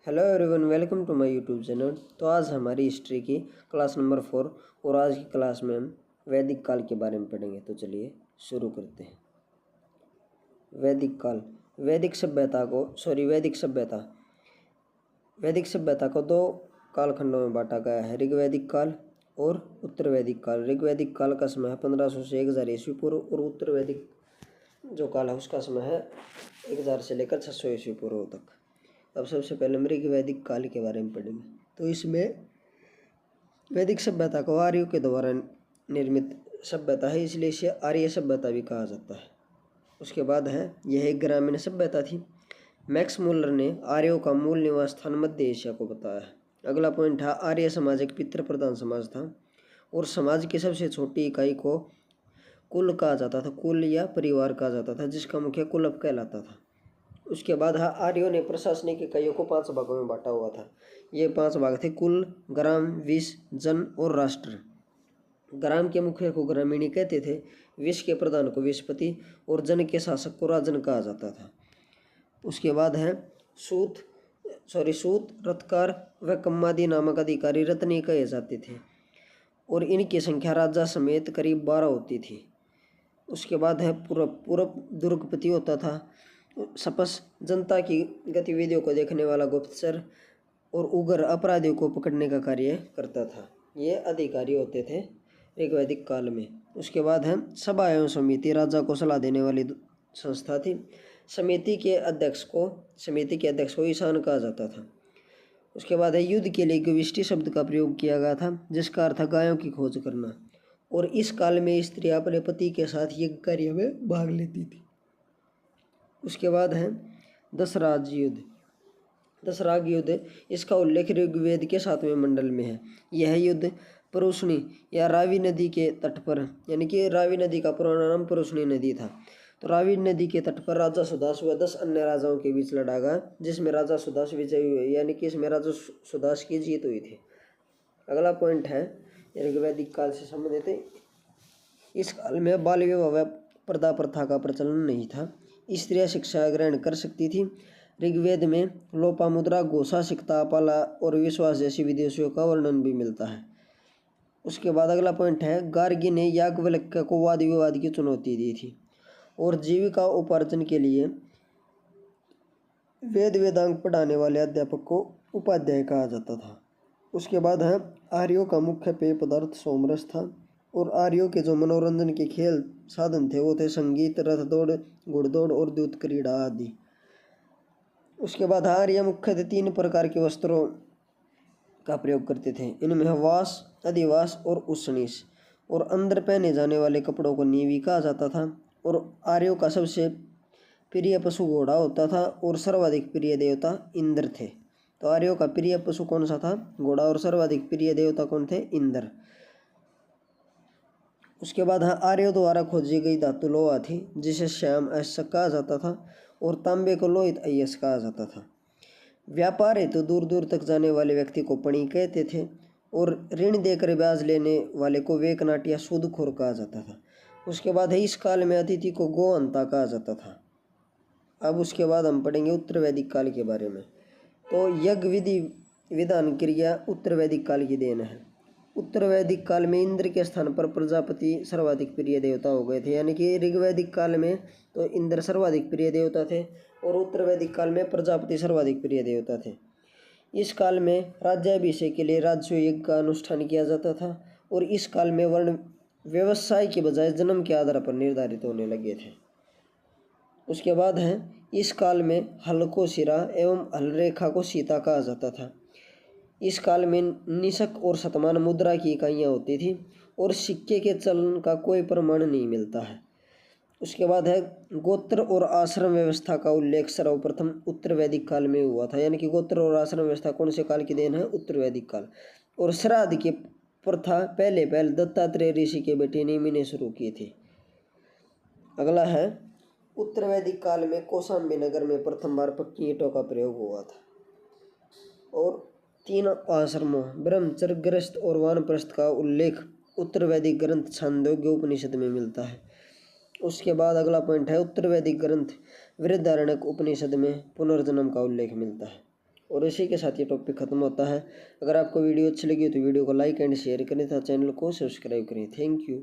Hello everyone, welcome to my YouTube channel. तो आज हमारी हिस्ट्री की क्लास नंबर 4 और आज की क्लास में हम वैदिक काल के बारे में पढ़ेंगे। तो चलिए शुरू करते हैं। वैदिक काल वैदिक सभ्यता को दो कालखंडों में बांटा गया है, ऋग्वैदिक काल और उत्तर वैदिक काल। ऋग्वैदिक काल का समय है 1500 से 1000 ईस्वी पूर्व और उत्तर वैदिक जो काल है उसका समय है 1000 से लेकर 600 ईस्वी पूर्व तक। अब सबसे पहले हम ऋग्वैदिक काल के बारे में पढ़ेंगे। तो इसमें वैदिक सभ्यता को आर्यों के द्वारा निर्मित सभ्यता है, इसलिए इसे आर्य सभ्यता भी कहा जाता है। उसके बाद है यह एक ग्रामीण सभ्यता थी। मैक्स मुलर ने आर्यों का मूल निवास स्थान मध्य एशिया को बताया है। अगला पॉइंट है आर्य समाज एक पितृ प्रधान समाज था और समाज की सबसे छोटी इकाई को कुल कहा जाता था, कुल या परिवार कहा जाता था, जिसका मुख्य कुलप कहलाता था। उसके बाद आर्यों ने प्रशासनिक इकाइयों को 5 भागों में बांटा हुआ था। ये 5 भाग थे कुल, ग्राम, विष, जन और राष्ट्र। ग्राम के मुखिया को ग्रामीणी कहते थे, विष के प्रधान को विषपति और जन के शासक को राजन कहा जाता था। उसके बाद है सूत, रत्कार व कम्मादी नामक अधिकारी रत्नी कहे जाते थे और इनकी संख्या राजा समेत करीब 12 होती थी। उसके बाद है पूरब दुर्गपति होता था। सपस जनता की गतिविधियों को देखने वाला गुप्तचर और उग्र अपराधियों को पकड़ने का कार्य करता था। ये अधिकारी होते थे ऋग्वैदिक काल में। उसके बाद है सभा एवं समिति, राजा को सलाह देने वाली संस्था थी। समिति के अध्यक्ष को ईशान कहा जाता था। उसके बाद है युद्ध के लिए गविष्टि शब्द का प्रयोग किया गया था, जिसका अर्थ है गायों की खोज करना। और इस काल में स्त्रियां अपने पति के साथ यज्ञ कार्य में भाग लेती थी। उसके बाद है दशराज युद्ध। इसका उल्लेख ऋग्वेद के 7वें मंडल में है। यह युद्ध परुष्णी या रावी नदी के तट पर, यानी कि रावी नदी का पुराना नाम परुष्णी नदी था। तो रावी नदी के तट पर राजा सुदास व 10 अन्य राजाओं के बीच लड़ा गया, जिसमें राजा सुदास विजयी हुए, यानी कि इसमें राजा सुदास की जीत हुई थी। अगला पॉइंट है ऋग्वैदिक काल से संबंधित है। इस काल में बाल विवाह व पर्दा प्रथा का प्रचलन नहीं था। स्त्रियां शिक्षा ग्रहण कर सकती थी। ऋग्वेद में लोपामुद्रा, घोषा, सिक्ता, पाला और विश्वास जैसी विदेशियों का वर्णन भी मिलता है। उसके बाद अगला पॉइंट है गार्गी ने याज्ञवल्क्य को वाद विवाद की चुनौती दी थी और जीविका उपार्जन के लिए वेदांग पढ़ाने वाले अध्यापक को उपाध्याय कहा जाता था। उसके बाद है आर्यों का मुख्य पेय पदार्थ सोमरस था और आर्यों के जो मनोरंजन के खेल साधन थे वो थे संगीत, रथ दौड़, घुड़दौड़ और दूत क्रीड़ा आदि। उसके बाद आर्य मुख्यतः 3 प्रकार के वस्त्रों का प्रयोग करते थे। इनमें वास, अधिवास और उष्णीस। और अंदर पहने जाने वाले कपड़ों को नीवी कहा जाता था। और आर्यों का सबसे प्रिय पशु घोड़ा होता था और सर्वाधिक प्रिय देवता इंद्र थे। तो आर्यों का प्रिय पशु कौन सा था? घोड़ा। और सर्वाधिक प्रिय देवता कौन थे? इंद्र। उसके बाद आर्यों द्वारा खोजी गई धातु लोहा थी, जिसे श्याम ऐसा कहा जाता था और तांबे को लोहित अयस्क कहा जाता था। व्यापार हेतु दूर दूर तक जाने वाले व्यक्ति को पणी कहते थे और ऋण देकर ब्याज लेने वाले को वेकनाट या सूदखोर कहा जाता था। उसके बाद इस काल में अतिथि को गोहंता कहा जाता था। अब उसके बाद हम पढ़ेंगे उत्तर वैदिक काल के बारे में। तो यज्ञ विधि विधान क्रिया उत्तर वैदिक काल की देन है। उत्तर वैदिक काल में इंद्र के स्थान पर प्रजापति सर्वाधिक प्रिय देवता हो गए थे, यानी कि ऋग्वैदिक काल में तो इंद्र सर्वाधिक प्रिय देवता थे और उत्तर वैदिक काल में प्रजापति सर्वाधिक प्रिय देवता थे। इस काल में राज्याभिषेक के लिए राजस्व यज्ञ का अनुष्ठान किया जाता था और इस काल में वर्ण व्यवसाय के बजाय जन्म के आधार पर निर्धारित होने लगे थे। उसके बाद है इस काल में हल को सिरा एवं हल रेखा को सीता कहा जाता था। इस काल में निशक और शतमान मुद्रा की इकाइयाँ होती थी और सिक्के के चलन का कोई प्रमाण नहीं मिलता है। उसके बाद है गोत्र और आश्रम व्यवस्था का उल्लेख सर्वप्रथम उत्तर वैदिक काल में हुआ था, यानी कि गोत्र और आश्रम व्यवस्था कौन से काल की देन है? उत्तर वैदिक काल। और श्राद्ध की प्रथा पहले दत्तात्रेय ऋषि के बेटे नेमि ने शुरू की थी। अगला है उत्तर वैदिक काल में कौशाम्बी नगर में प्रथम बार पक्की ईंटों का प्रयोग हुआ था और 3 आश्रमों ब्रह्मचर्य, गृहस्थ और वानप्रस्थ का उल्लेख उत्तर वैदिक ग्रंथ छांदोग्य उपनिषद में मिलता है। उसके बाद अगला पॉइंट है उत्तर वैदिक ग्रंथ बृहदारण्यक उपनिषद में पुनर्जन्म का उल्लेख मिलता है। और इसी के साथ ये टॉपिक खत्म होता है। अगर आपको वीडियो अच्छी लगी तो वीडियो को लाइक एंड शेयर करें तथा चैनल को सब्सक्राइब करें। Thank you.